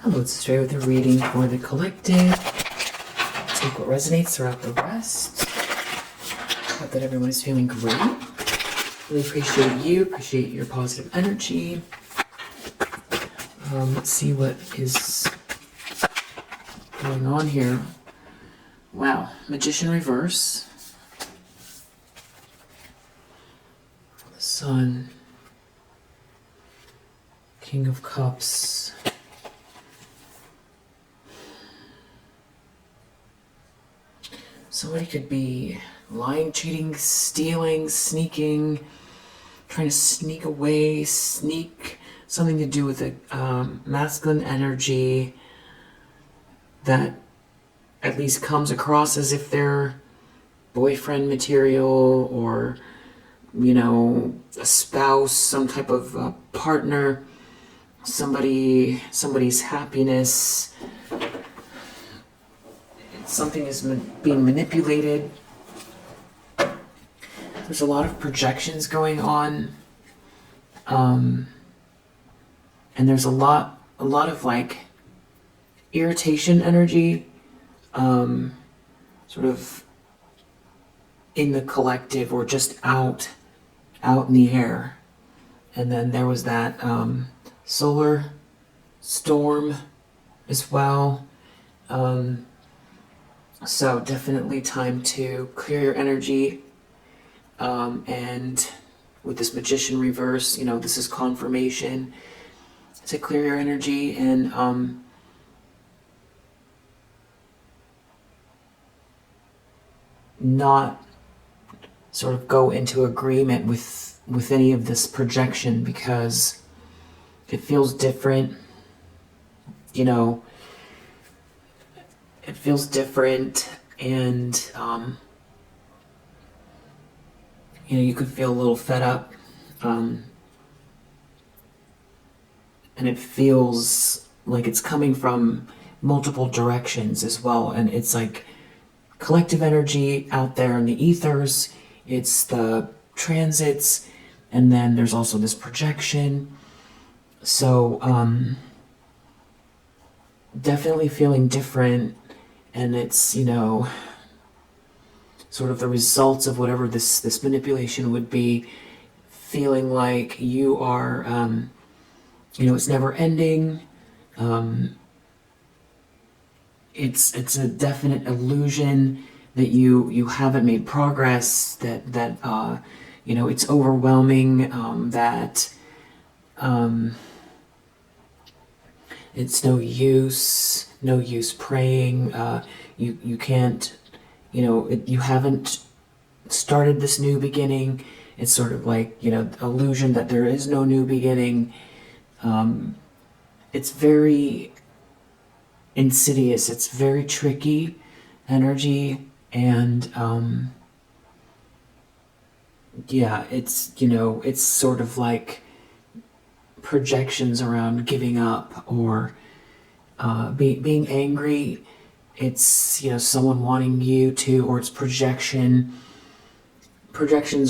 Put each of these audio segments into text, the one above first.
Hello, it's Stray with a reading for the collective. Take what resonates, throw out the rest. Hope that everyone is feeling great. Really appreciate you, appreciate your positive energy. Let's see what is going on here. Wow, Magician reverse. The Sun. King of Cups. Somebody could be lying, cheating, stealing, sneaking, trying to sneak away, something to do with the masculine energy that at least comes across as if they're boyfriend material or, you know, a spouse, some type of partner, somebody's happiness. Something is being manipulated. There's a lot of projections going on. And there's a lot of like irritation energy, sort of in the collective or just out in the air. And then there was that solar storm as well. So definitely time to clear your energy. And with this Magician reverse, you know, this is confirmation to clear your energy and not sort of go into agreement with any of this projection because it feels different, you know. It feels different, and you know, you could feel a little fed up, and it feels like it's coming from multiple directions as well, and it's like collective energy out there in the ethers, it's the transits, and then there's also this projection. So definitely feeling different. And it's, you know, sort of the results of whatever this manipulation would be, feeling like you are, you know, it's never ending. It's a definite illusion that you haven't made progress, that you know, it's overwhelming, that it's no use praying. You can't, you know, you haven't started this new beginning. It's sort of like, you know, illusion that there is no new beginning. It's very insidious. It's very tricky energy, and yeah, it's, you know, it's sort of like projections around giving up or being angry. It's, you know, someone wanting you to, or it's projections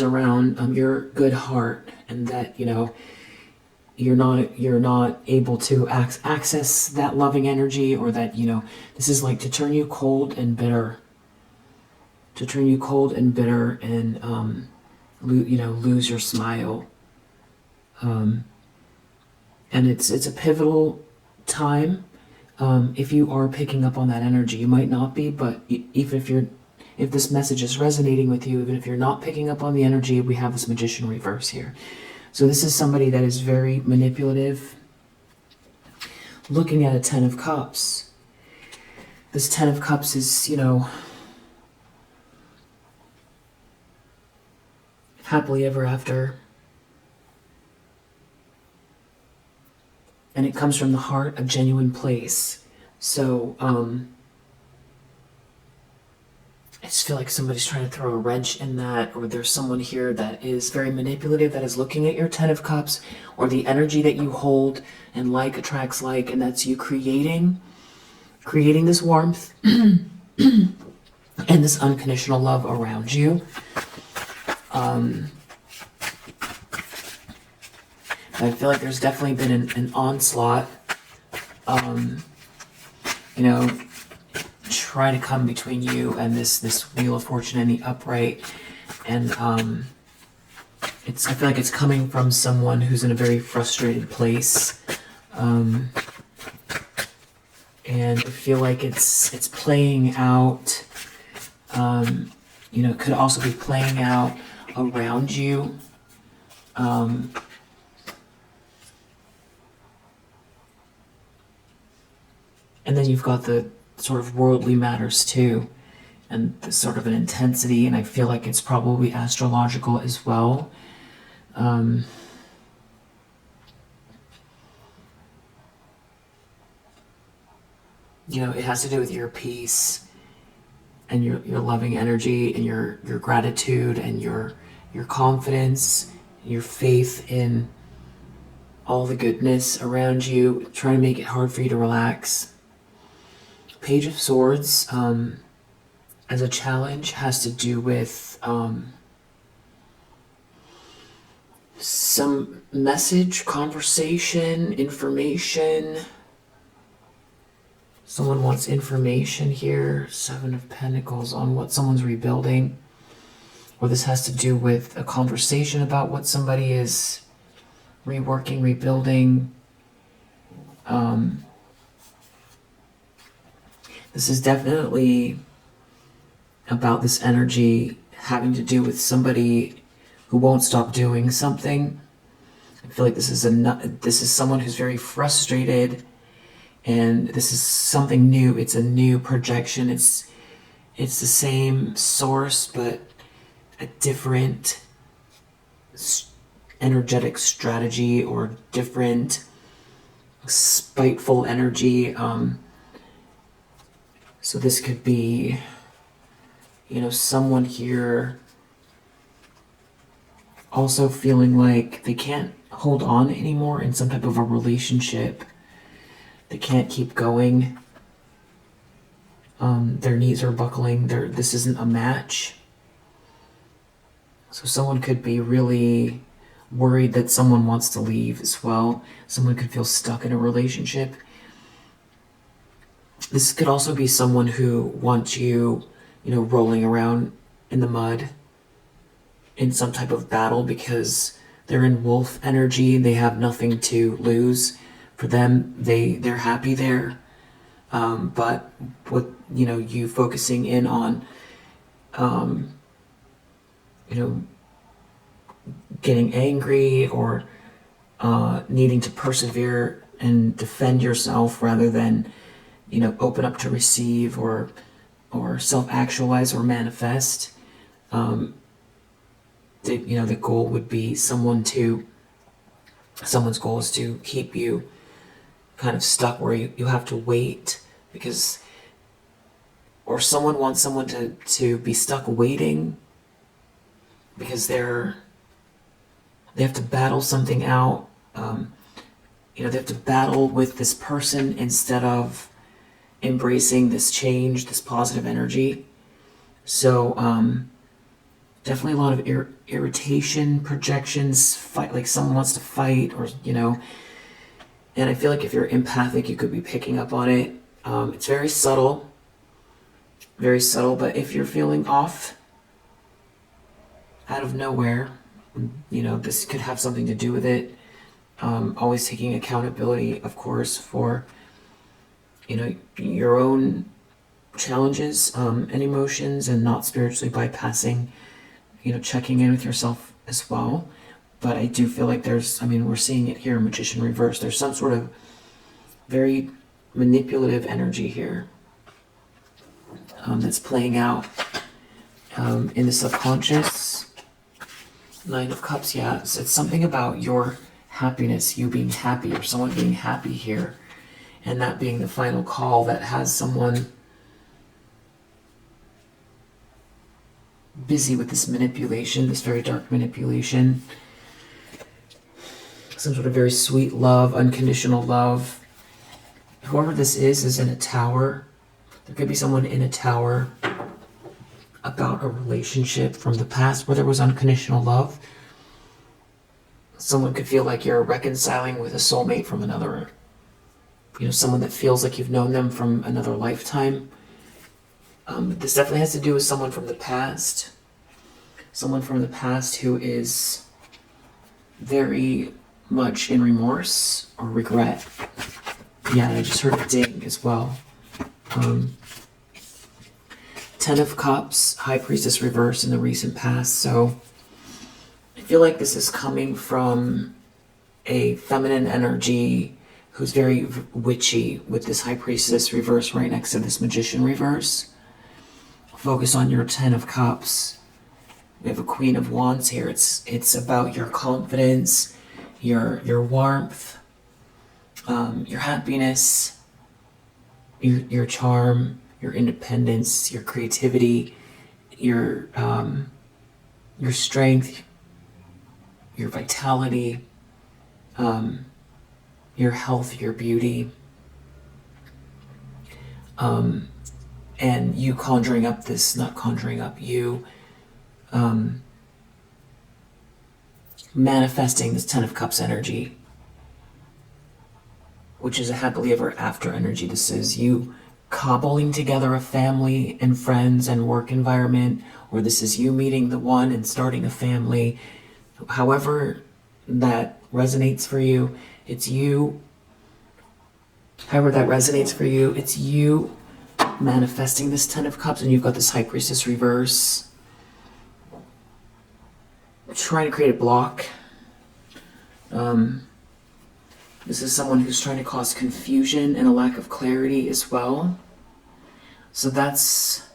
around your good heart, and that, you know, you're not able to access that loving energy, or that, you know, this is like to turn you cold and bitter, and you know, lose your smile. And it's a pivotal time. If you are picking up on that energy, you might not be, but even if this message is resonating with you, even if you're not picking up on the energy, we have this Magician reverse here. So this is somebody that is very manipulative. Looking at a Ten of Cups. This Ten of Cups is, you know, happily ever after. And it comes from the heart, a genuine place. So, I just feel like somebody's trying to throw a wrench in that, or there's someone here that is very manipulative, that is looking at your Ten of Cups, or the energy that you hold, and like attracts like, and that's you creating this warmth and this unconditional love around you. I feel like there's definitely been an onslaught you know, try to come between you and this Wheel of Fortune and the upright. And I feel like it's coming from someone who's in a very frustrated place. And I feel like it's playing out, it could also be playing out around you. And then you've got the sort of worldly matters too, and the sort of an intensity, and I feel like it's probably astrological as well. It has to do with your peace and your loving energy and your gratitude and your confidence, your faith in all the goodness around you, trying to make it hard for you to relax. Page of Swords, as a challenge, has to do with some message, conversation, information. Someone wants information here. 7 of Pentacles on what someone's rebuilding. Or this has to do with a conversation about what somebody is reworking, rebuilding. This is definitely about this energy having to do with somebody who won't stop doing something. I feel like this is someone who's very frustrated, and this is something new. It's a new projection. It's the same source, but a different energetic strategy or different spiteful energy. So this could be, someone here also feeling like they can't hold on anymore in some type of a relationship. They can't keep going. Their knees are buckling. This isn't a match. So someone could be really worried that someone wants to leave as well. Someone could feel stuck in a relationship. This could also be someone who wants you, rolling around in the mud in some type of battle because they're in wolf energy. They have nothing to lose. For them, they're happy there. But with, you focusing in on, getting angry or needing to persevere and defend yourself rather than, open up to receive or self-actualize or manifest. The goal would be someone's goal is to keep you kind of stuck where you have to wait or someone wants someone to be stuck waiting because they have to battle something out. They have to battle with this person instead of embracing this change, this positive energy. So definitely a lot of irritation, projections, fight, like someone wants to fight or, and I feel like if you're empathic, you could be picking up on it. It's very subtle, but if you're feeling off out of nowhere, this could have something to do with it. Always taking accountability, of course, for, your own challenges and emotions, and not spiritually bypassing, checking in with yourself as well. But I do feel like we're seeing it here, Magician reverse. There's some sort of very manipulative energy here that's playing out in the subconscious. 9 of Cups, yeah. It's something about your happiness, you being happy, or someone being happy here, and that being the final call that has someone busy with this manipulation, this very dark manipulation. Some sort of very sweet love, unconditional love. Whoever this is in a tower. There could be someone in a tower about a relationship from the past where there was unconditional love. Someone could feel like you're reconciling with a soulmate from another someone that feels like you've known them from another lifetime. This definitely has to do with someone from the past. Someone from the past who is very much in remorse or regret. Yeah, and I just heard a ding as well. Ten of Cups, High Priestess reverse in the recent past. So I feel like this is coming from a feminine energy who's very witchy with this High Priestess reverse right next to this Magician reverse. Focus on your Ten of Cups. We have a Queen of Wands here. It's about your confidence, your warmth, your happiness, your charm, your independence, your creativity, your strength, your vitality, your health, your beauty, and you conjuring up this, not conjuring up, you manifesting this Ten of Cups energy, which is a happily ever after energy. This is you cobbling together a family and friends and work environment, or this is you meeting the one and starting a family. However that resonates for you, it's you. However that resonates for you, it's you manifesting this Ten of Cups, and you've got this High Priestess reverse. Trying to create a block. This is someone who's trying to cause confusion and a lack of clarity as well. So that's,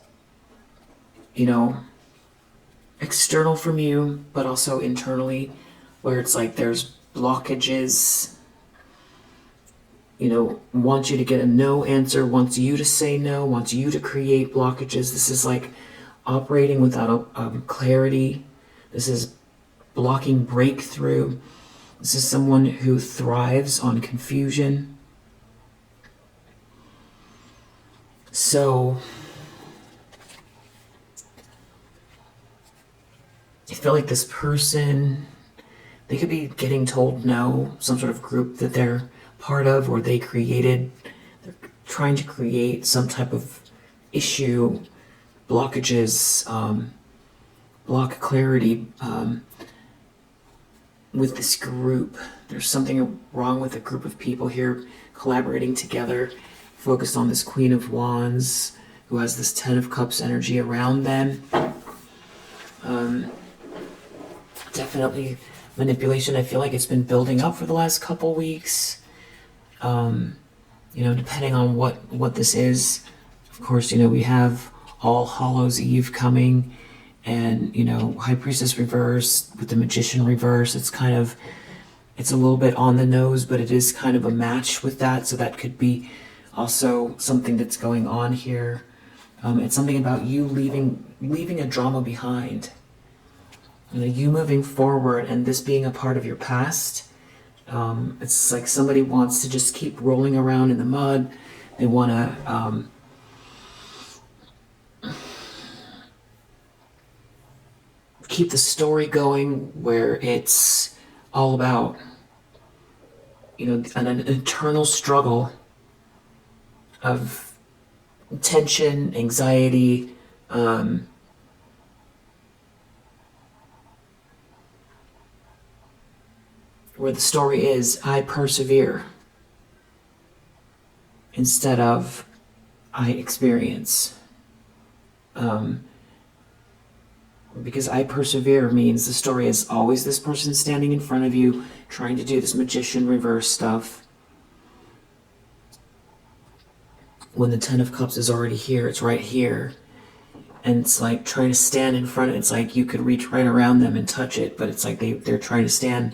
external from you, but also internally, where it's like there's blockages, wants you to get a no answer, wants you to say no, wants you to create blockages. This is like operating without clarity. This is blocking breakthrough. This is someone who thrives on confusion. So I feel like this person, they could be getting told no, some sort of group that they're part of or they're trying to create some type of issue, blockages, block clarity, with this group. There's something wrong with a group of people here collaborating together, focused on this Queen of Wands who has this Ten of Cups energy around them. Definitely manipulation. I feel like it's been building up for the last couple weeks. Depending on what this is. Of course, we have All Hallows Eve coming, and High Priestess reverse with the Magician reverse. It's a little bit on the nose, but it is kind of a match with that, so that could be also something that's going on here. It's something about you leaving a drama behind, you moving forward, and this being a part of your past. It's like somebody wants to just keep rolling around in the mud. They want to keep the story going, where it's all about an internal struggle of tension, anxiety, where the story is I persevere instead of I experience. Because I persevere means the story is always this person standing in front of you trying to do this Magician reverse stuff. When the Ten of Cups is already here, it's right here. And it's like trying to stand in front of it. It's like you could reach right around them and touch it, but it's like they're trying to stand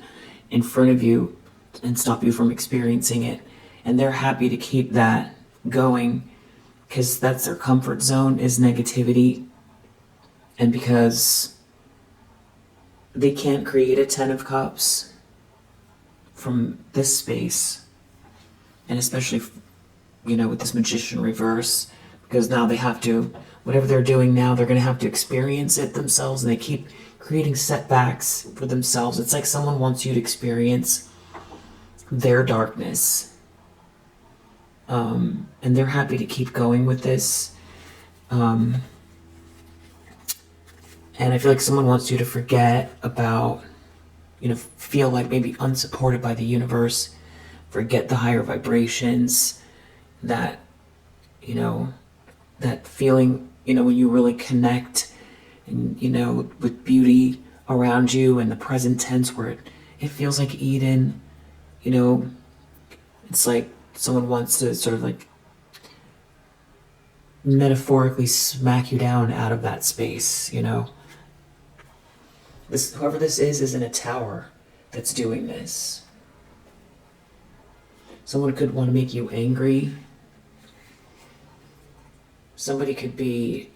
in front of you and stop you from experiencing it. And they're happy to keep that going because that's their comfort zone, is negativity. And because they can't create a Ten of Cups from this space, and especially, with this Magician reverse, because now they have to, whatever they're doing now, they're going to have to experience it themselves, and they keep creating setbacks for themselves. It's like someone wants you to experience their darkness. and they're happy to keep going with this. And I feel like someone wants you to forget about, feel like maybe unsupported by the universe, forget the higher vibrations, that, that feeling, when you really connect and, with beauty around you and the present tense where it feels like Eden, it's like someone wants to sort of like metaphorically smack you down out of that space, Whoever this is in a tower that's doing this. Someone could want to make you angry. Somebody could be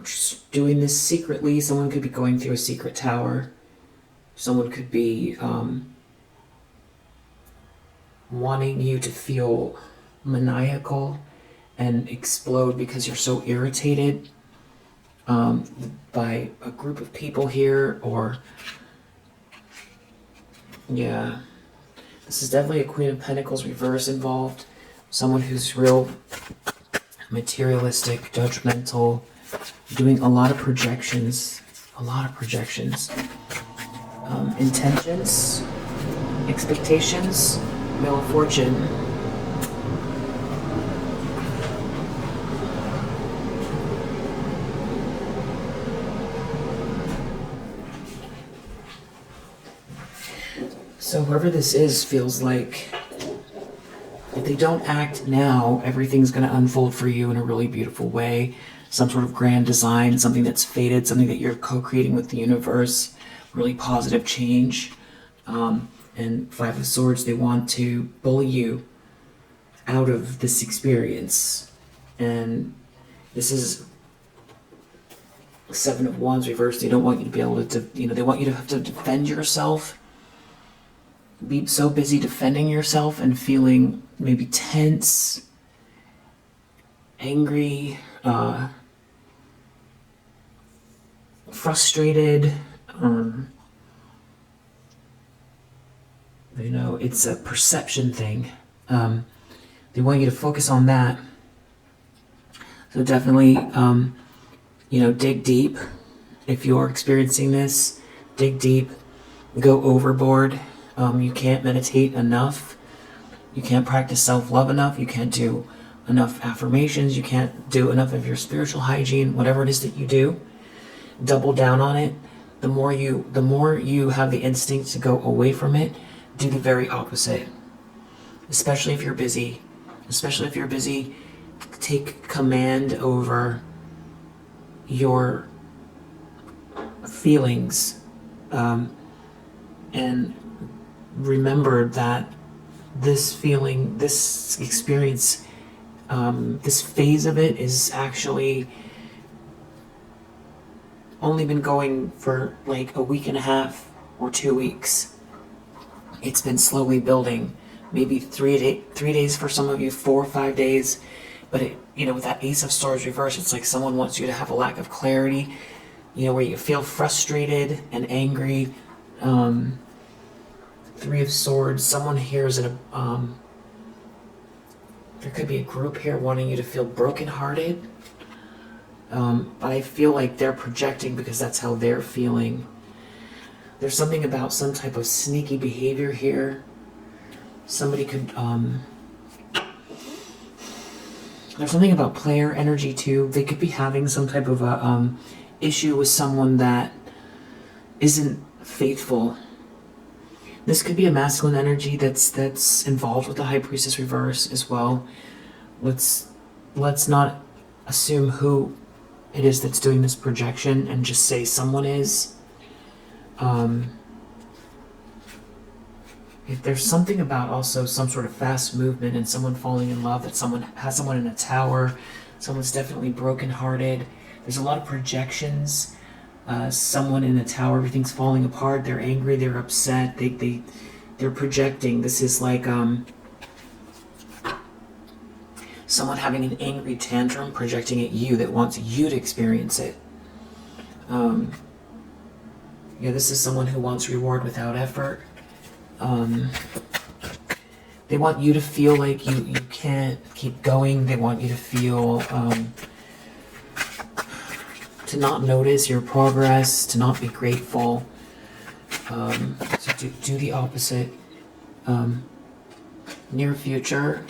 just doing this secretly. Someone could be going through a secret tower. Someone could be wanting you to feel maniacal and explode because you're so irritated by a group of people here, or this is definitely a Queen of Pentacles reverse involved. Someone who's real materialistic, judgmental, doing a lot of projections, intentions, expectations, Wheel of Fortune. So whoever this is feels like if they don't act now, everything's going to unfold for you in a really beautiful way. Some sort of grand design, something that's fated, something that you're co-creating with the universe, really positive change. And Five of Swords, they want to bully you out of this experience. And this is Seven of Wands reversed. They don't want you to be able to, they want you to have to defend yourself. Be so busy defending yourself and feeling maybe tense, angry, frustrated. It's a perception thing. They want you to focus on that. So definitely, dig deep. If you're experiencing this, dig deep, go overboard. You can't meditate enough. You can't practice self-love enough. You can't do enough affirmations. You can't do enough of your spiritual hygiene, whatever it is that you do. Double down on it. The more you have the instinct to go away from it, do the very opposite. Especially if you're busy. Take command over your feelings. And remember that this feeling, this experience, this phase of it is actually only been going for like a week and a half or 2 weeks. It's been slowly building, maybe 3 days for some of you, 4 or 5 days. But with that Ace of Swords reverse, it's like someone wants you to have a lack of clarity, where you feel frustrated and angry. Three of Swords, someone here is in a, there could be a group here wanting you to feel brokenhearted. But I feel like they're projecting because that's how they're feeling. There's something about some type of sneaky behavior here. Somebody could, there's something about player energy too. They could be having some type of a issue with someone that isn't faithful. This could be a masculine energy that's involved with the High Priestess reverse as well. Let's not assume who it is that's doing this projection and just say someone is. If there's something about also some sort of fast movement and someone falling in love, that someone has someone in a tower, someone's definitely brokenhearted. There's a lot of projections. Someone in a tower, everything's falling apart. They're angry. They're upset. They're projecting. This is like someone having an angry tantrum, projecting at you, that wants you to experience it. This is someone who wants reward without effort. They want you to feel like you can't keep going. They want you to feel, to not notice your progress, to not be grateful. So do the opposite. Near future,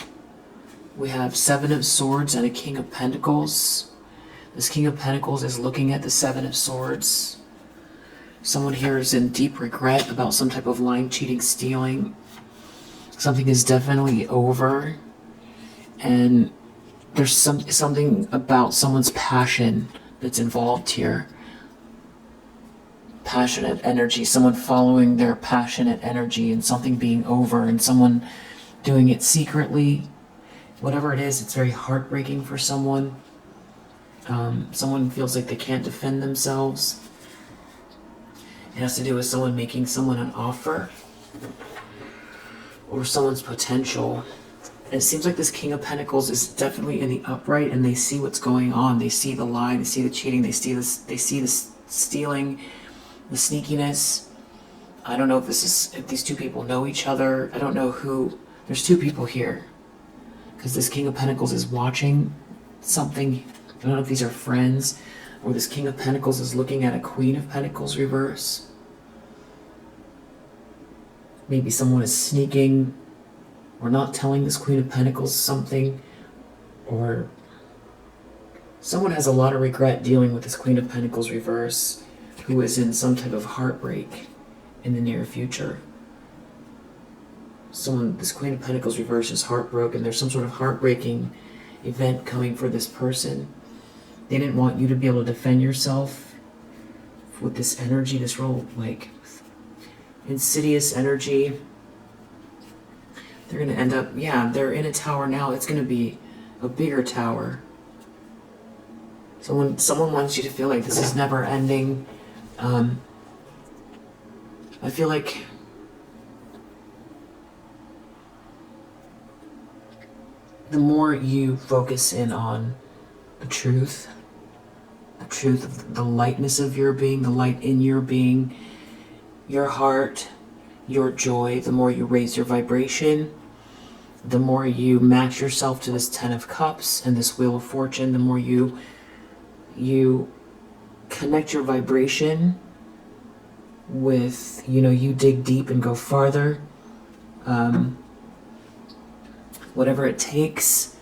we have Seven of Swords and a King of Pentacles. This King of Pentacles is looking at the Seven of Swords. Someone here is in deep regret about some type of lying, cheating, stealing. Something is definitely over. And there's something about someone's passion that's involved here. Passionate energy, someone following their passionate energy, and something being over, and someone doing it secretly. Whatever it is, it's very heartbreaking for someone. Someone feels like they can't defend themselves. It has to do with someone making someone an offer, or someone's potential. And it seems like this King of Pentacles is definitely in the upright, and they see what's going on. They see the lie, they see the cheating, they see the stealing, the sneakiness. I don't know if these two people know each other. I don't know who. There's two people here, because this King of Pentacles is watching something. I don't know if these are friends, or this King of Pentacles is looking at a Queen of Pentacles reverse. Maybe someone is sneaking or not telling this Queen of Pentacles something, or someone has a lot of regret dealing with this Queen of Pentacles reverse, who is in some type of heartbreak in the near future. This Queen of Pentacles reverse is heartbroken. There's some sort of heartbreaking event coming for this person. They didn't want you to be able to defend yourself with this energy, this real, like, insidious energy. They're going to end up, they're in a tower now. It's going to be a bigger tower. Someone wants you to feel like this is never ending. I feel like the more you focus in on the truth of the lightness of your being, the light in your being, your heart, your joy, the more you raise your vibration, the more you match yourself to this Ten of Cups and this Wheel of Fortune, the more you connect your vibration with, you dig deep and go farther. Whatever it takes,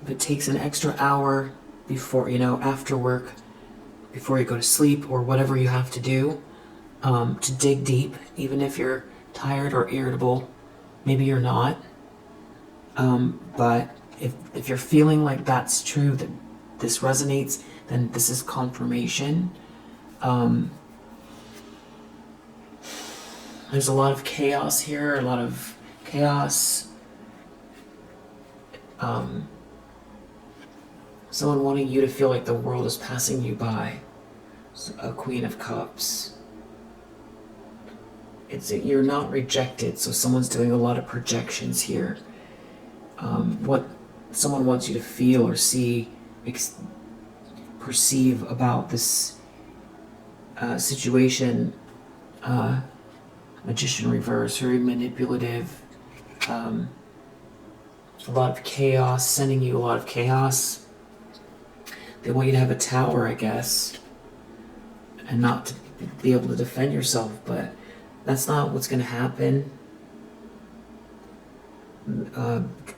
if it takes an extra hour before, after work, before you go to sleep, or whatever you have to do, to dig deep, even if you're tired or irritable. Maybe you're not. But if you're feeling like that's true, that this resonates, then this is confirmation. There's a lot of chaos here, a lot of chaos. Someone wanting you to feel like the world is passing you by. A Queen of Cups. You're not rejected, so someone's doing a lot of projections here. What someone wants you to feel or see, perceive about this situation. Magician reverse, very manipulative. A lot of chaos, sending you a lot of chaos. They want you to have a tower, I guess, and not to be able to defend yourself, but that's not what's going to happen.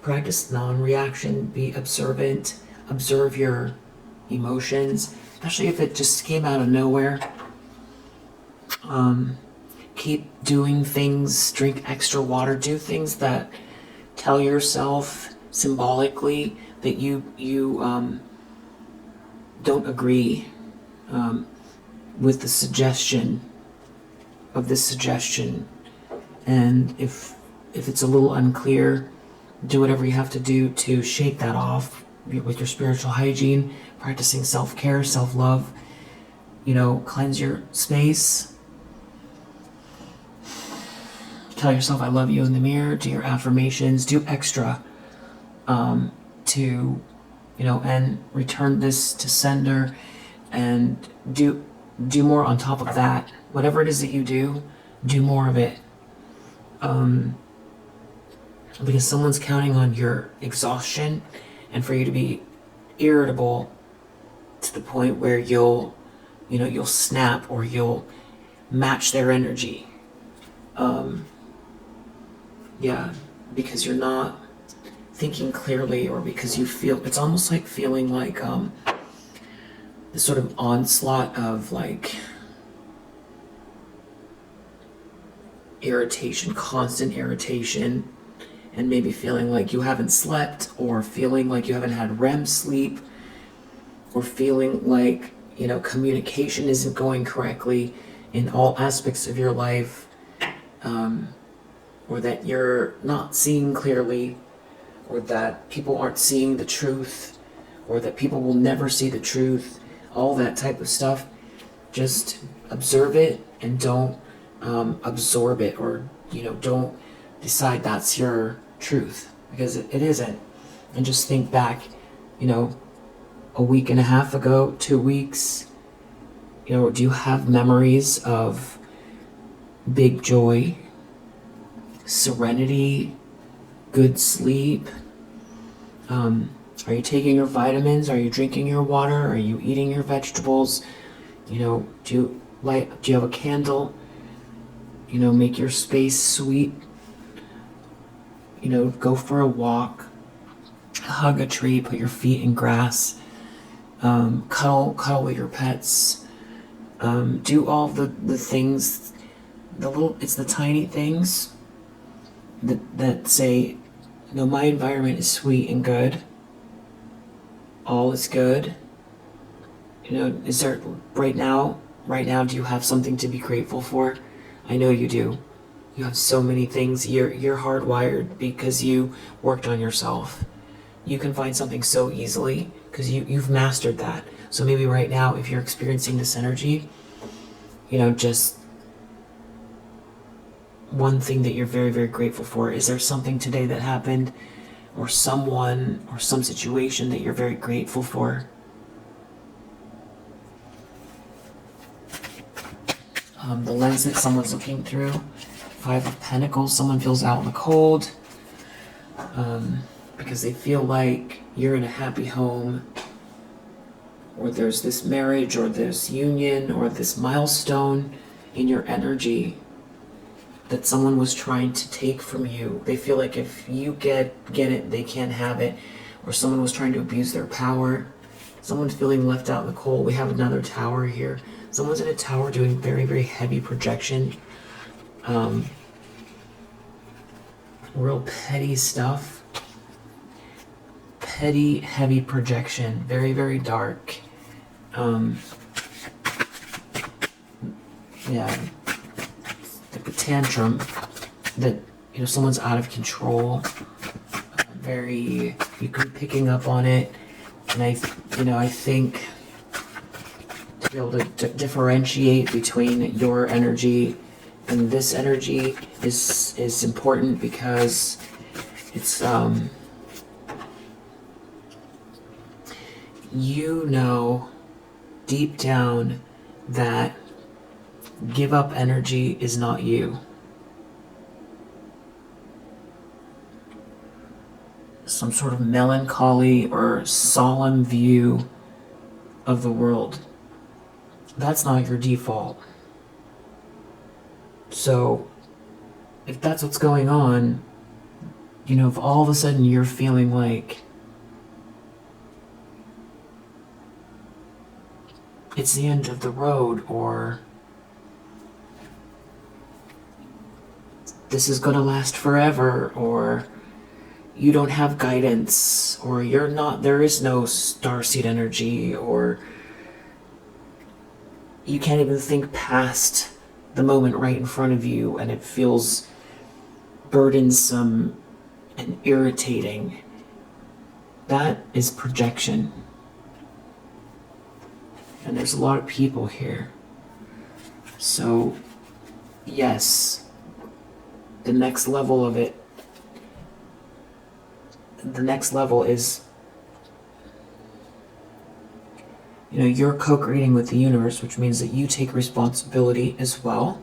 Practice non-reaction, be observant, observe your emotions, especially if it just came out of nowhere. Keep doing things, drink extra water, do things that tell yourself symbolically that you don't agree with the suggestion of this suggestion. And if it's a little unclear, do whatever you have to do to shake that off with your spiritual hygiene, practicing self-care, self-love, cleanse your space. Tell yourself I love you in the mirror, do your affirmations, do extra to, and return this to sender, and do more on top of that. Whatever it is that you do more of it. because someone's counting on your exhaustion and for you to be irritable to the point where you'll snap or you'll match their energy. Yeah, because you're not thinking clearly, or because you feel, it's almost like feeling like this sort of onslaught of like irritation, constant irritation, and maybe feeling like you haven't slept, or feeling like you haven't had REM sleep, or feeling like, communication isn't going correctly in all aspects of your life, or that you're not seeing clearly, or that people aren't seeing the truth, or that people will never see the truth, all that type of stuff. Just observe it and don't absorb it, or don't decide that's your truth, because it isn't. And just think back, a week and a half ago, 2 weeks, do you have memories of big joy, serenity, good sleep? Are you taking your vitamins? Are you drinking your water? Are you eating your vegetables? Do you have a candle? Make your space sweet. Go for a walk, hug a tree, put your feet in grass, cuddle with your pets, do all the things, it's the tiny things that say, my environment is sweet and good. All is good. Is there, right now, do you have something to be grateful for? I know you do. You have so many things. You're hardwired because you worked on yourself. You can find something so easily because you've mastered that. So maybe right now, if you're experiencing this energy, just one thing that you're very, very grateful for. Is there something today that happened, or someone, or some situation that you're very grateful for? The lens that someone's looking through. 5 of Pentacles. Someone feels out in the cold because they feel like you're in a happy home, or there's this marriage, or this union, or this milestone in your energy that someone was trying to take from you. They feel like if you get it, they can't have it, or someone was trying to abuse their power. Someone's feeling left out in the cold. We have another Tower here. Someone's in a Tower doing very, very heavy projection. Real petty stuff. Petty, heavy projection. Very, very dark. Yeah. Like a tantrum that, someone's out of control. Very, you could be picking up on it. And I think to be able to differentiate between your energy and this energy is important, because it's deep down that give up energy is not you. Some sort of melancholy or solemn view of the world. That's not your default. So, if that's what's going on, if all of a sudden you're feeling like it's the end of the road, or this is going to last forever, or you don't have guidance, or there is no starseed energy, or you can't even think past the moment right in front of you, and it feels burdensome and irritating. That is projection. And there's a lot of people here. So, yes, the next level of it, the next level is, you're co-creating with the universe, which means that you take responsibility as well.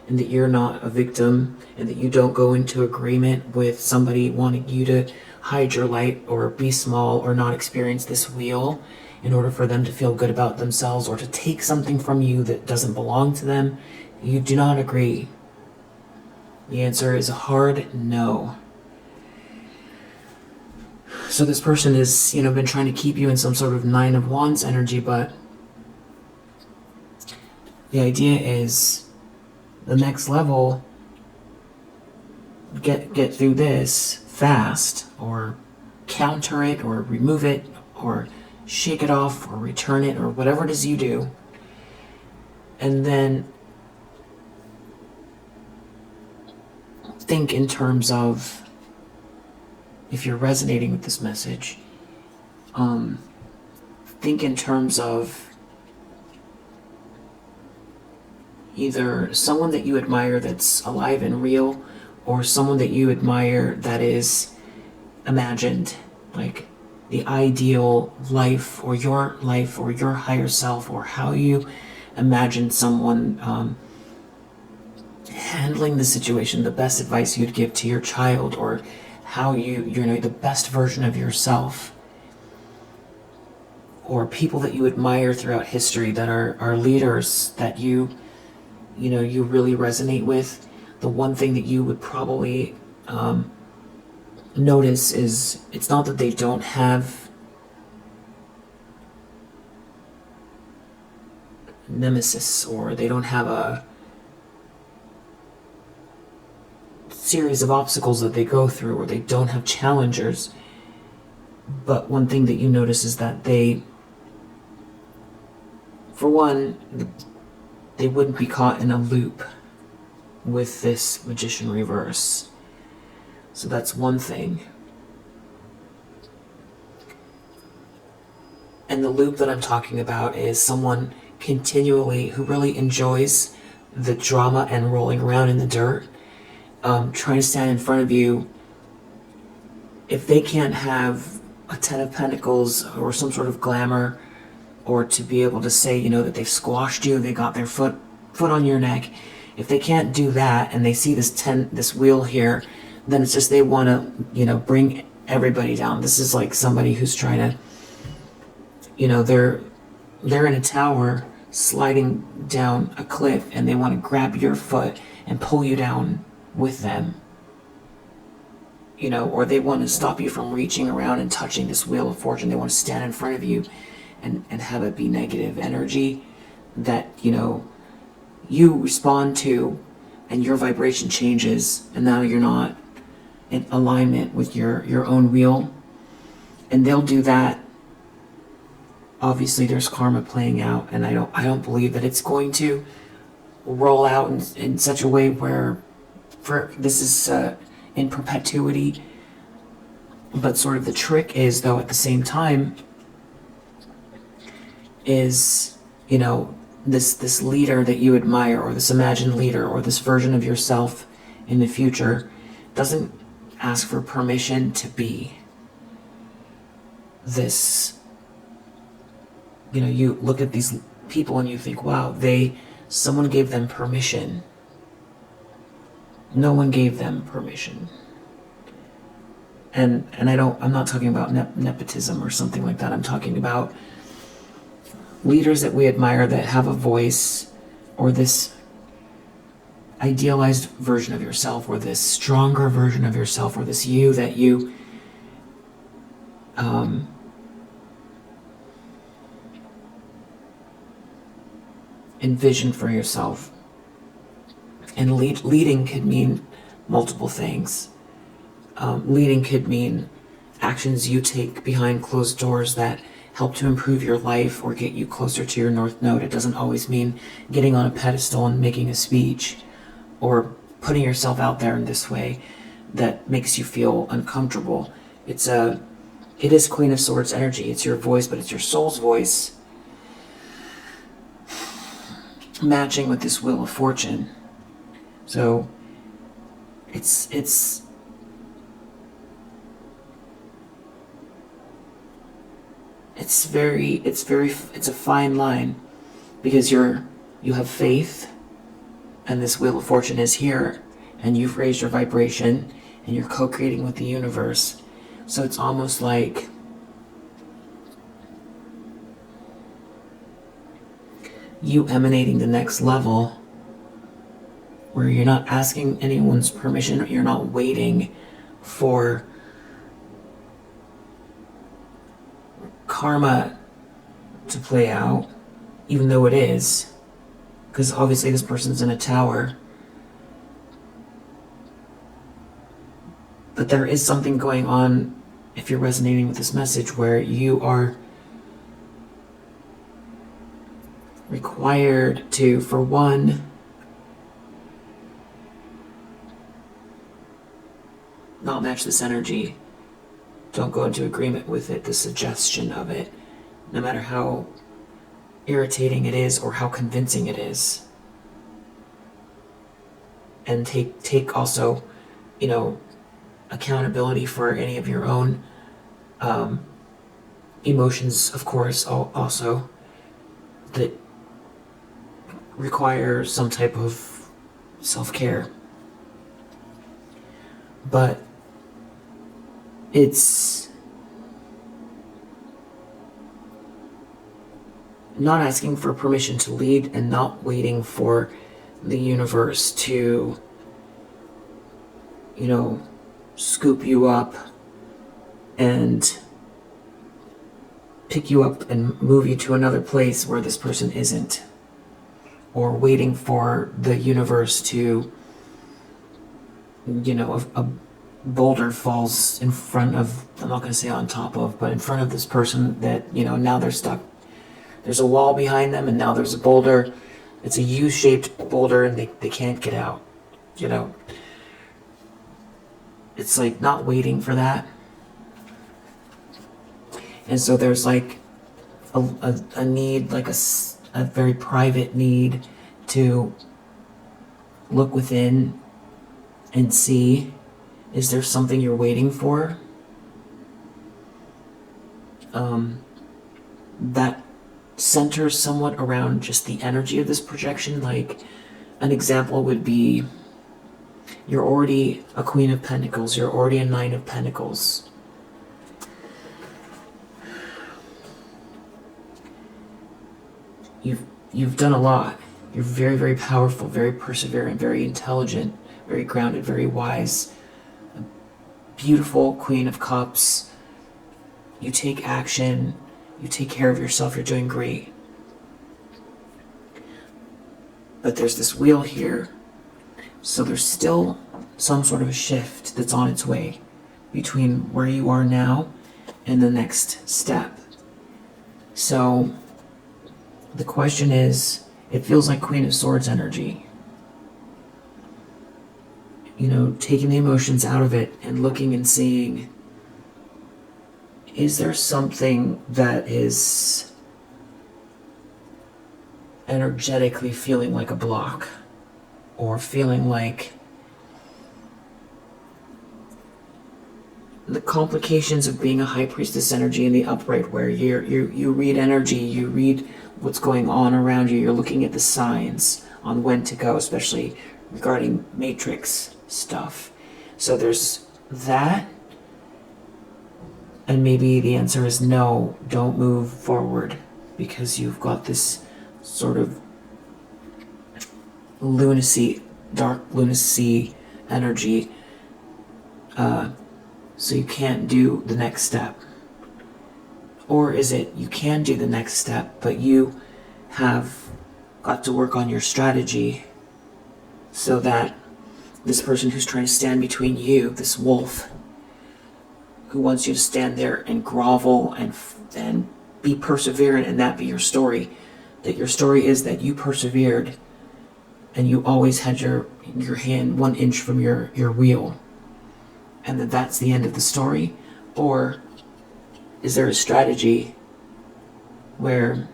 and that you're not a victim, and that you don't go into agreement with somebody wanting you to hide your light or be small or not experience this wheel in order for them to feel good about themselves or to take something from you that doesn't belong to them. You do not agree. The answer is a hard no. So this person has, been trying to keep you in some sort of Nine of Wands energy, but the idea is the next level, get through this fast, or counter it, or remove it, or shake it off, or return it, or whatever it is you do. And then think in terms of, if you're resonating with this message, think in terms of either someone that you admire that's alive and real, or someone that you admire that is imagined, like the ideal life or your higher self, or how you imagine someone handling the situation, the best advice you'd give to your child, or how the best version of yourself, or people that you admire throughout history that are leaders that you really resonate with. The one thing that you would probably notice is it's not that they don't have nemesis, or they don't have a series of obstacles that they go through, or they don't have challengers. But one thing that you notice is that they, for one, they wouldn't be caught in a loop with this Magician reverse. So that's one thing. And the loop that I'm talking about is someone continually who really enjoys the drama and rolling around in the dirt, trying to stand in front of you. If they can't have a Ten of Pentacles or some sort of glamour, or to be able to say, that they've squashed you, they got their foot on your neck. If they can't do that, and they see this wheel here, then it's just they want to, bring everybody down. This is like somebody who's trying to, they're in a tower sliding down a cliff, and they want to grab your foot and pull you down with them. Or they want to stop you from reaching around and touching this wheel of fortune. They want to stand in front of you and have it be negative energy that, you respond to, and your vibration changes, and now you're not in alignment with your own wheel. And they'll do that. Obviously there's karma playing out, and I don't believe that it's going to roll out in such a way where this is in perpetuity. But sort of the trick is, though, at the same time, is, this leader that you admire, or this imagined leader, or this version of yourself in the future, doesn't ask for permission to be this. You look at these people and you think, wow, someone gave them permission. No one gave them permission. And I'm not talking about nepotism or something like that. I'm talking about leaders that we admire that have a voice, or this idealized version of yourself, or this stronger version of yourself, or this you that you envision for yourself. And leading could mean multiple things. Leading could mean actions you take behind closed doors that help to improve your life or get you closer to your North Node. It doesn't always mean getting on a pedestal and making a speech, or putting yourself out there in this way that makes you feel uncomfortable. It is Queen of Swords energy. It's your voice, but it's your soul's voice matching with this Wheel of Fortune. So it's a fine line, because you have faith and this Wheel of Fortune is here, and you've raised your vibration, and you're co-creating with the universe. So it's almost like you emanating the next level, where you're not asking anyone's permission, you're not waiting for karma to play out, even though it is, because obviously this person's in a tower. But there is something going on, if you're resonating with this message, where you are required to, for one, not match this energy. Don't go into agreement with it, the suggestion of it, no matter how irritating it is or how convincing it is. And take also, accountability for any of your own emotions, of course, also, that require some type of self-care. But it's not asking for permission to lead and not waiting for the universe to, scoop you up and pick you up and move you to another place where this person isn't, or waiting for the universe to, a boulder falls in front of, I'm not going to say on top of, but in front of this person that, now they're stuck. There's a wall behind them, and now there's a boulder. It's a U-shaped boulder, and they can't get out, It's like not waiting for that. And so there's like a need, like a very private need to look within and see, is there something you're waiting for? That centers somewhat around just the energy of this projection. Like an example would be, you're already a Queen of Pentacles, you're already a Nine of Pentacles. You've done a lot. You're very, very powerful, very perseverant, very intelligent, very grounded, very wise. A beautiful Queen of Cups. You take action, you take care of yourself, you're doing great. But there's this wheel here. So there's still some sort of a shift that's on its way between where you are now and the next step. So the question is, it feels like Queen of Swords energy. Taking the emotions out of it and looking and seeing, is there something that is energetically feeling like a block, or feeling like the complications of being a High Priestess energy in the upright, where you read energy, you read what's going on around you, you're looking at the signs on when to go, especially regarding matrix stuff. So there's that, and maybe the answer is no, don't move forward, because you've got this sort of lunacy, dark lunacy energy, so you can't do the next step. Or is it you can do the next step, but you have got to work on your strategy so that this person who's trying to stand between you, this wolf, who wants you to stand there and grovel and be perseverant, and that be your story, that your story is that you persevered and you always had your hand 1 inch from your wheel, and that's the end of the story? Or is there a strategy where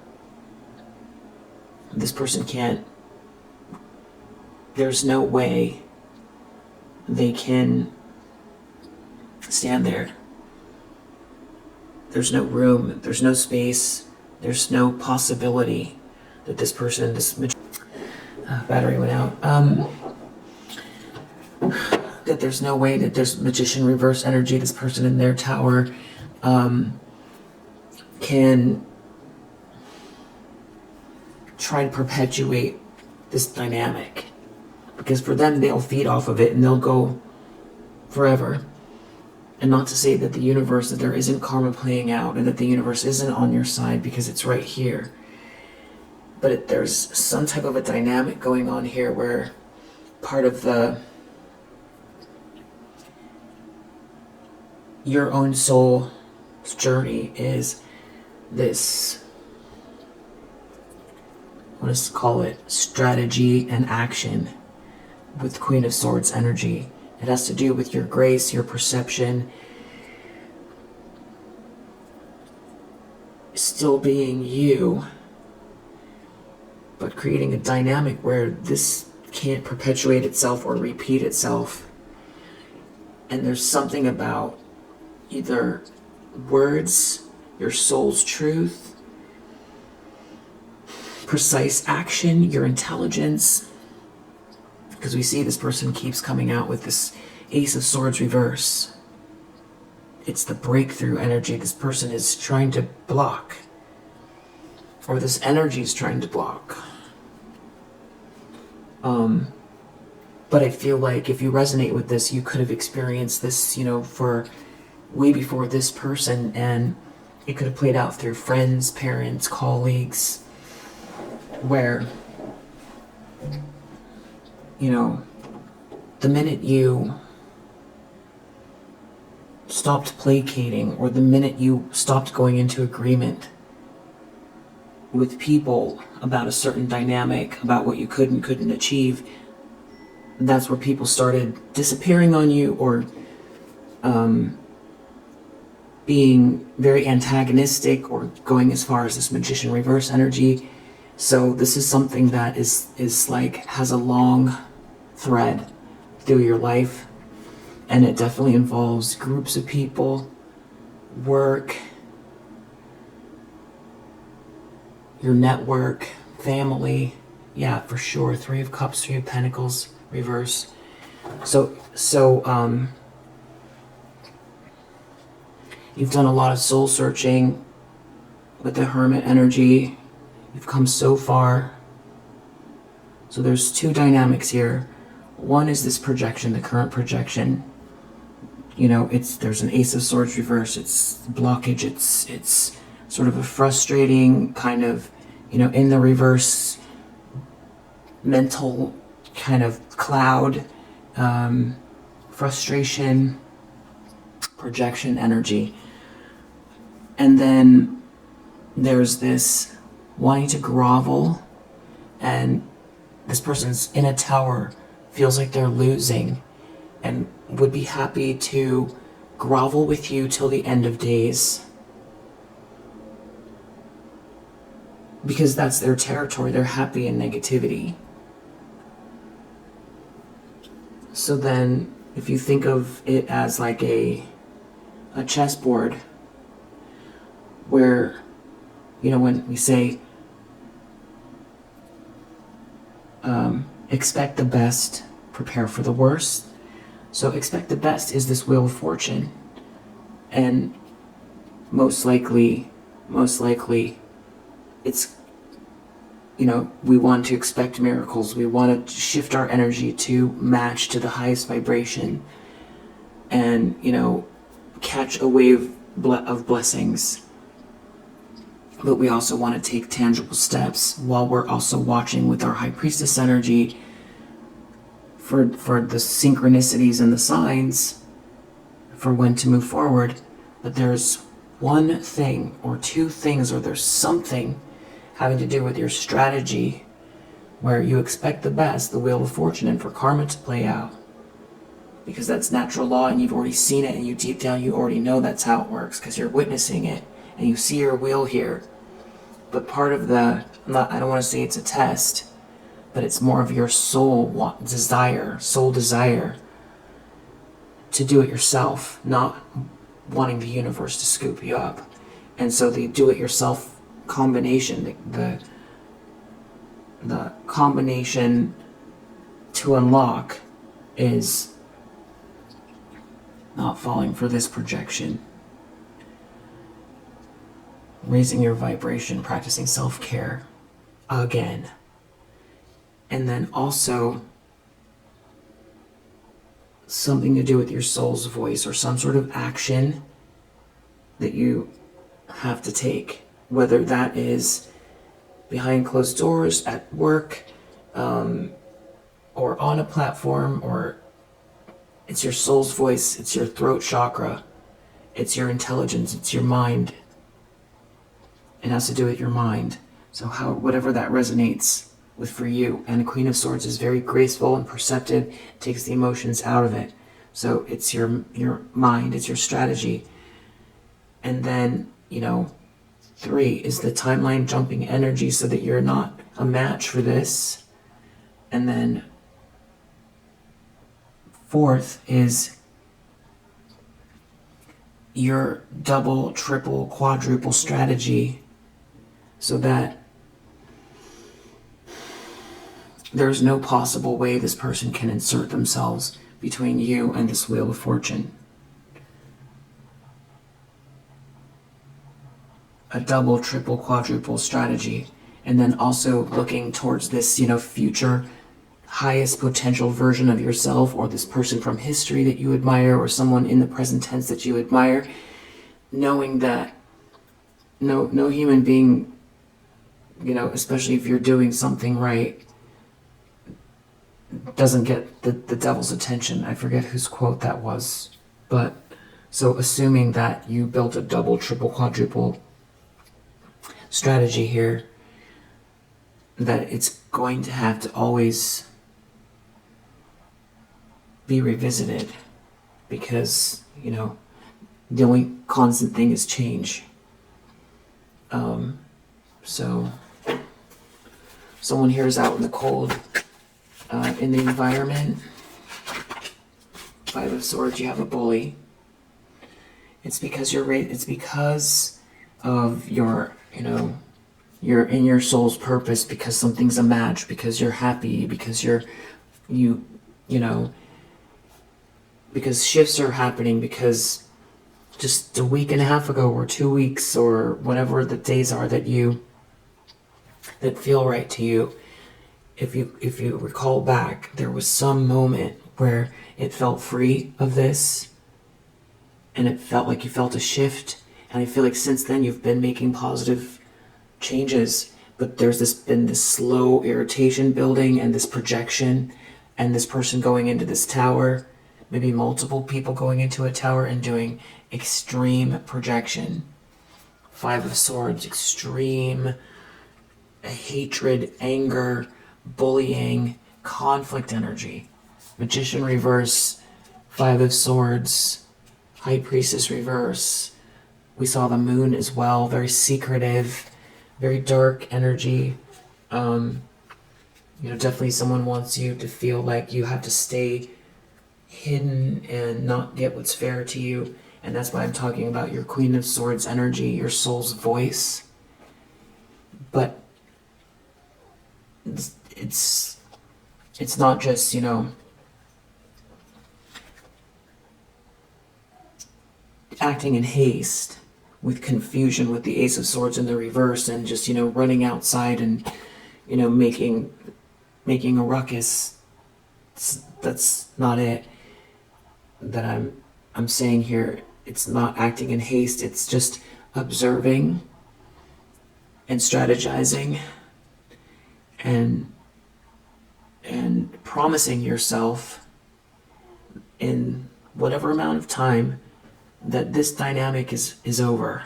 this person can't, there's no way they can stand there? There's no room, there's no space, there's no possibility that this person, Battery went out. That there's no way that there's magician reverse energy. This person in their tower can try and perpetuate this dynamic, because for them, they'll feed off of it and they'll go forever. And not to say that the universe, that there isn't karma playing out and that the universe isn't on your side, because it's right here. But there's some type of a dynamic going on here where part of your own soul's journey is this, let's call it strategy and action with Queen of Swords energy. It has to do with your grace, your perception, still being you, but creating a dynamic where this can't perpetuate itself or repeat itself. And there's something about either words, your soul's truth, precise action, your intelligence, because we see this person keeps coming out with this Ace of Swords reverse. It's the breakthrough energy this person is trying to block, or this energy is trying to block. But I feel like if you resonate with this, you could have experienced this, for way before this person, and it could have played out through friends, parents, colleagues, where, the minute you stopped placating, or the minute you stopped going into agreement with people about a certain dynamic, about what you could and couldn't achieve, that's where people started disappearing on you, or being very antagonistic, or going as far as this magician reverse energy. So this is something that is like, has a long thread through your life, and it definitely involves groups of people, work, your network, family. Yeah, for sure. Three of Cups, Three of Pentacles, reverse. So you've done a lot of soul searching with the Hermit energy. You've come so far. So there's two dynamics here. One is this projection, the current projection. There's an Ace of Swords reverse. It's blockage. It's sort of a frustrating kind of, in the reverse mental kind of cloud, frustration, projection energy. And then there's this wanting to grovel, and this person's in a tower, feels like they're losing, and would be happy to grovel with you till the end of days, because that's their territory. They're happy in negativity. So then, if you think of it as like a chessboard, where, when we say, expect the best, prepare for the worst. So expect the best is this Wheel of Fortune. And most likely, it's, we want to expect miracles. We want to shift our energy to match to the highest vibration and, catch a wave of blessings. But we also want to take tangible steps while we're also watching with our High Priestess energy for the synchronicities and the signs for when to move forward. But there's one thing or two things, or there's something having to do with your strategy where you expect the best, the Wheel of Fortune, and for karma to play out. Because that's natural law, and you've already seen it, and deep down you already know that's how it works, because you're witnessing it, and you see your wheel here. But part of I don't want to say it's a test, but it's more of your soul desire to do it yourself, not wanting the universe to scoop you up. And so the do-it-yourself combination, the combination to unlock is not falling for this projection, raising your vibration, practicing self-care again, and then also something to do with your soul's voice or some sort of action that you have to take, whether that is behind closed doors, at work, or on a platform, or it's your soul's voice, it's your throat chakra, it's your intelligence, it's your mind. It has to do with your mind. So whatever that resonates with for you. And the Queen of Swords is very graceful and perceptive, takes the emotions out of it. So it's your mind, it's your strategy. And then, 3 is the timeline jumping energy so that you're not a match for this. And then 4th is your double, triple, quadruple strategy so that there's no possible way this person can insert themselves between you and this Wheel of Fortune. A double, triple, quadruple strategy. And then also looking towards this, future highest potential version of yourself, or this person from history that you admire, or someone in the present tense that you admire, knowing that no human being, especially if you're doing something right, doesn't get the devil's attention. I forget whose quote that was, but so assuming that you built a double, triple, quadruple strategy here, that it's going to have to always be revisited, because the only constant thing is change. So someone here is out in the cold, in the environment. 5 of Swords, you have a bully. It's because it's because of your, you're in your soul's purpose, because something's a match, because you're happy, because because shifts are happening, because just a week and a half ago, or 2 weeks, or whatever the days are that feel right to you, if you recall back, there was some moment where it felt free of this, and it felt like you felt a shift. And I feel like since then you've been making positive changes, but there's been this slow irritation building, and this projection, and this person going into this tower, maybe multiple people going into a tower and doing extreme projection. 5 of Swords, extreme hatred, anger, bullying, conflict energy. Magician reverse, 5 of Swords, High Priestess reverse. We saw the Moon as well, very secretive, very dark energy. Definitely someone wants you to feel like you have to stay hidden and not get what's fair to you. And that's why I'm talking about your Queen of Swords energy, your soul's voice. But it's not just, acting in haste, with confusion, with the Ace of Swords in the reverse, and just, running outside and, making a ruckus. That's not it that I'm saying here. It's not acting in haste. It's just observing and strategizing and promising yourself in whatever amount of time that this dynamic is over.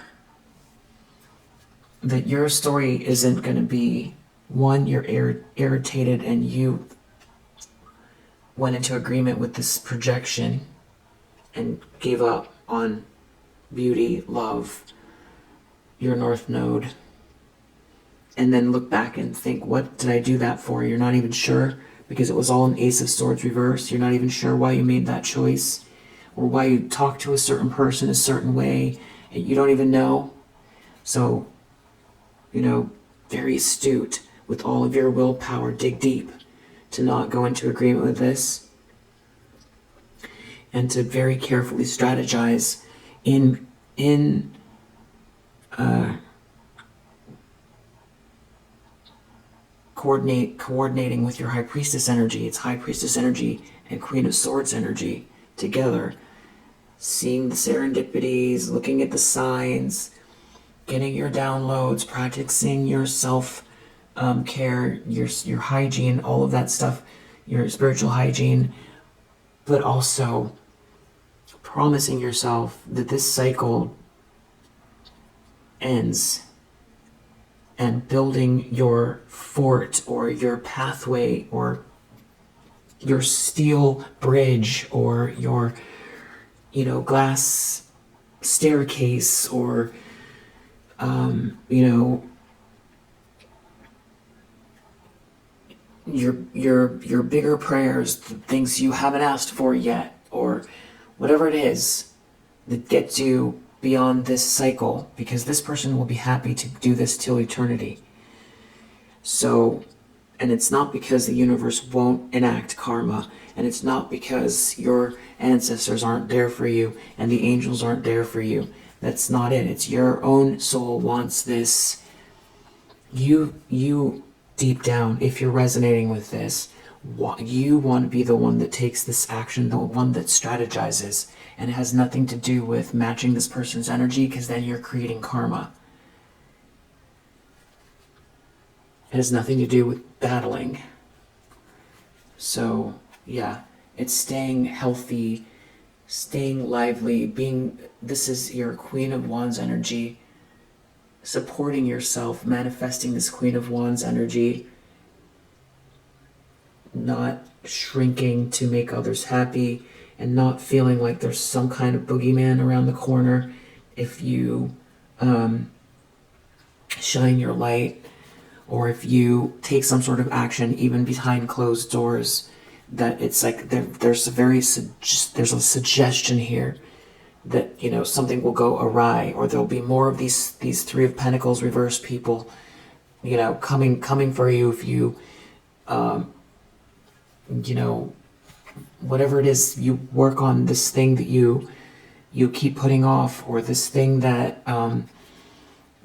That your story isn't going to be one, you're irritated and you went into agreement with this projection and gave up on beauty, love, your North Node, and then look back and think, what did I do that for? You're not even sure, because it was all an Ace of Swords reverse. You're not even sure why you made that choice, or why you talked to a certain person a certain way. You don't even know. So, very astute with all of your willpower, dig deep to not go into agreement with this, and to very carefully strategize in coordinating with your High Priestess energy. It's High Priestess energy and Queen of Swords energy together, seeing the serendipities, looking at the signs, getting your downloads, practicing your self care, your hygiene, all of that stuff, your spiritual hygiene, but also promising yourself that this cycle ends, and building your fort or your pathway or your steel bridge or your, glass staircase or, your bigger prayers, things you haven't asked for yet, or whatever it is that gets you beyond this cycle, because this person will be happy to do this till eternity. So, and it's not because the universe won't enact karma, and it's not because your ancestors aren't there for you and the angels aren't there for you. That's not it. It's your own soul wants this. You deep down, if you're resonating with this, you want to be the one that takes this action, the one that strategizes, and it has nothing to do with matching this person's energy, because then you're creating karma. It has nothing to do with battling. So, yeah, it's staying healthy, staying lively, this is your Queen of Wands energy, supporting yourself, manifesting this Queen of Wands energy, not shrinking to make others happy, and not feeling like there's some kind of boogeyman around the corner if you shine your light, or if you take some sort of action even behind closed doors. That it's like there's a suggestion here that something will go awry, or there'll be more of these Three of Pentacles reverse people coming for you if you whatever it is, you work on this thing that you keep putting off, or this thing that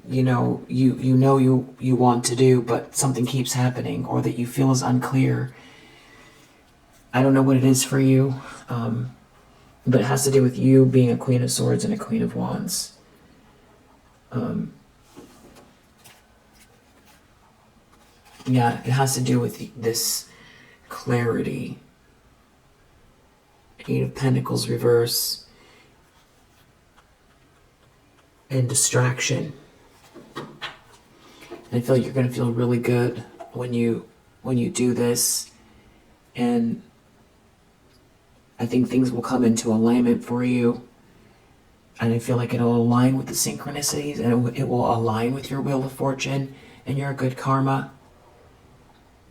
you want to do, but something keeps happening, or that you feel is unclear. I don't know what it is for you, but it has to do with you being a Queen of Swords and a Queen of Wands. Yeah, it has to do with this clarity. Eight of Pentacles reverse and distraction. And I feel like you're going to feel really good when you do this, and I think things will come into alignment for you, and I feel like it'll align with the synchronicities, and it will align with your wheel of fortune and your good karma.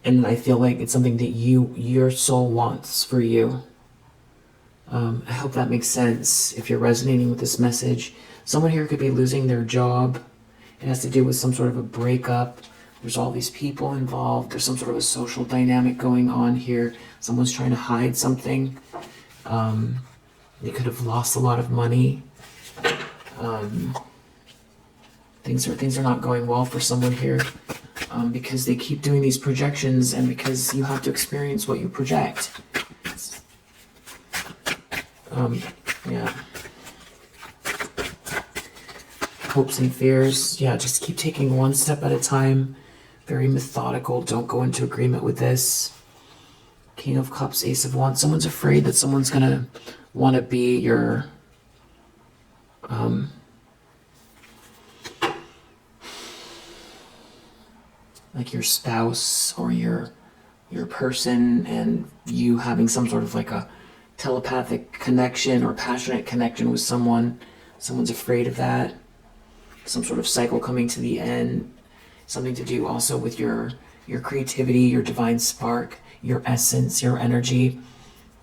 And I feel like it's something that your soul wants for you. I hope that makes sense. If you're resonating with this message, someone here could be losing their job. It has to do with some sort of a breakup. There's all these people involved. There's some sort of a social dynamic going on here. Someone's trying to hide something. They could have lost a lot of money. Things are not going well for someone here, because they keep doing these projections, and because you have to experience what you project. Yeah. Hopes and fears. Yeah, just keep taking one step at a time. Very methodical. Don't go into agreement with this. King of Cups, Ace of Wands. Someone's afraid that someone's gonna want to be your like your spouse or your person, and you having some sort of like a telepathic connection or passionate connection with someone. Someone's afraid of that. Some sort of cycle coming to the end. Something to do also with your creativity, your divine spark, your essence, your energy,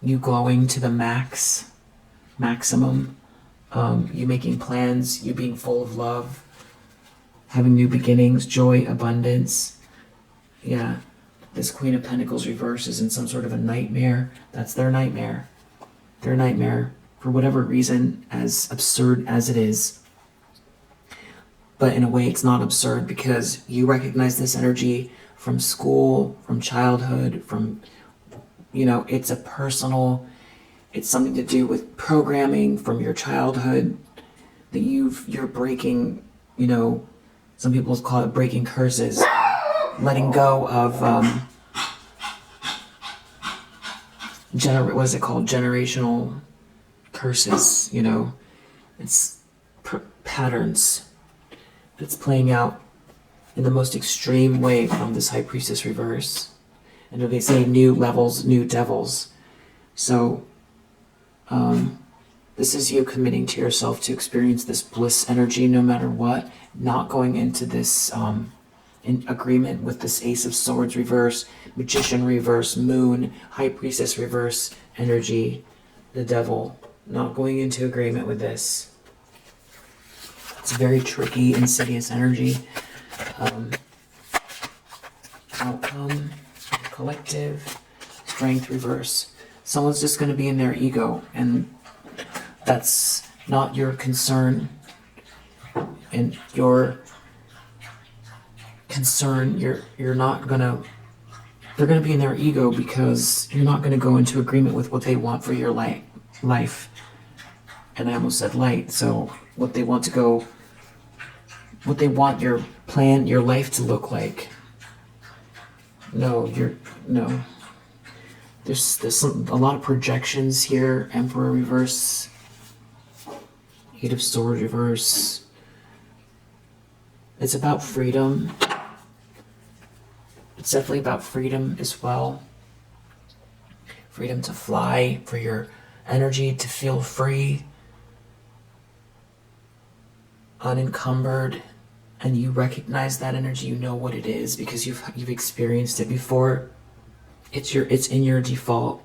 you glowing to the maximum, you making plans, you being full of love, having new beginnings, joy, abundance. Yeah, this Queen of Pentacles reverse is in some sort of a nightmare. That's their nightmare. Their nightmare, for whatever reason, as absurd as it is. But in a way, it's not absurd because you recognize this energy from school, from childhood, from, it's a personal, it's something to do with programming from your childhood that you're breaking, some people call it breaking curses, letting go of, what is it called? Generational curses, it's patterns that's playing out in the most extreme way from this High Priestess reverse. And they say new levels, new devils. So, this is you committing to yourself to experience this bliss energy no matter what, not going into this in agreement with this Ace of Swords reverse, Magician reverse, Moon, High Priestess reverse energy, the devil, not going into agreement with this. It's a very tricky, insidious energy. Outcome, collective, strength reverse. Someone's just going to be in their ego, and that's not your concern. And your concern, you're not going to, they're going to be in their ego because you're not going to go into agreement with what they want for your life. And I almost said light, so what they want your plan, your life to look like. No. There's a lot of projections here. Emperor reverse, Eight of Swords reverse. It's about freedom. It's definitely about freedom as well. Freedom to fly, for your energy to feel free, unencumbered, and you recognize that energy. You know what it is because you've experienced it before. It's in your default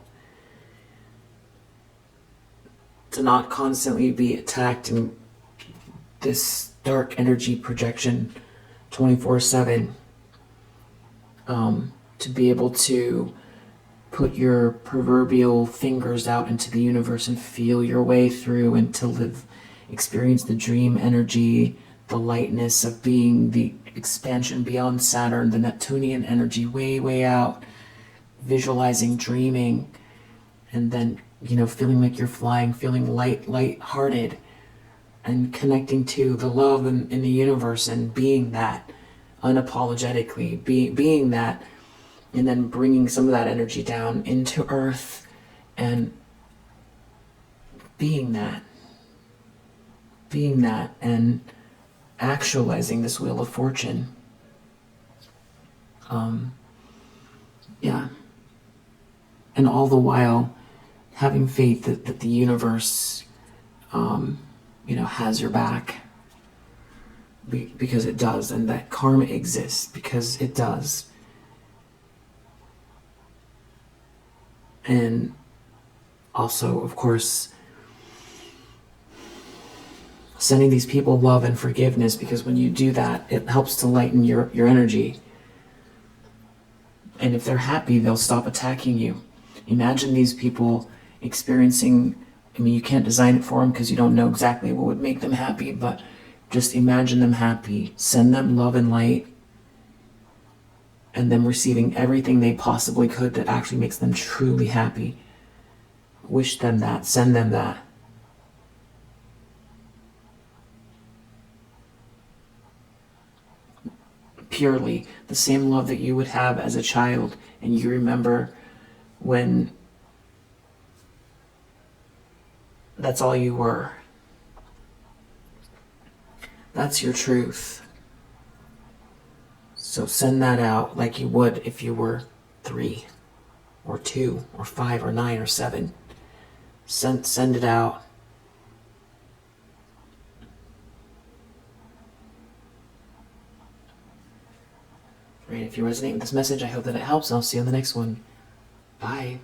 to not constantly be attacked in this dark energy projection 24/7. To be able to put your proverbial fingers out into the universe and feel your way through, and to experience the dream energy, the lightness of being, the expansion beyond Saturn, the Neptunian energy way, way out, visualizing, dreaming, and then, feeling like you're flying, feeling light-hearted, and connecting to the love in the universe and being that unapologetically, being that, and then bringing some of that energy down into Earth and being that, and actualizing this Wheel of Fortune. Yeah. And all the while having faith that the universe, has your back. Because it does, and that karma exists because it does. And also, of course, sending these people love and forgiveness, because when you do that, it helps to lighten your energy. And if they're happy, they'll stop attacking you. Imagine these people experiencing, you can't design it for them because you don't know exactly what would make them happy, but just imagine them happy. Send them love and light, and them receiving everything they possibly could that actually makes them truly happy. Wish them that. Send them that. Purely the same love that you would have as a child, and you remember when that's all you were. That's your truth. So send that out like you would if you were 3 or 2 or 5 or 9 or 7. Send it out. Right, if you resonate with this message, I hope that it helps, and I'll see you on the next one. Bye.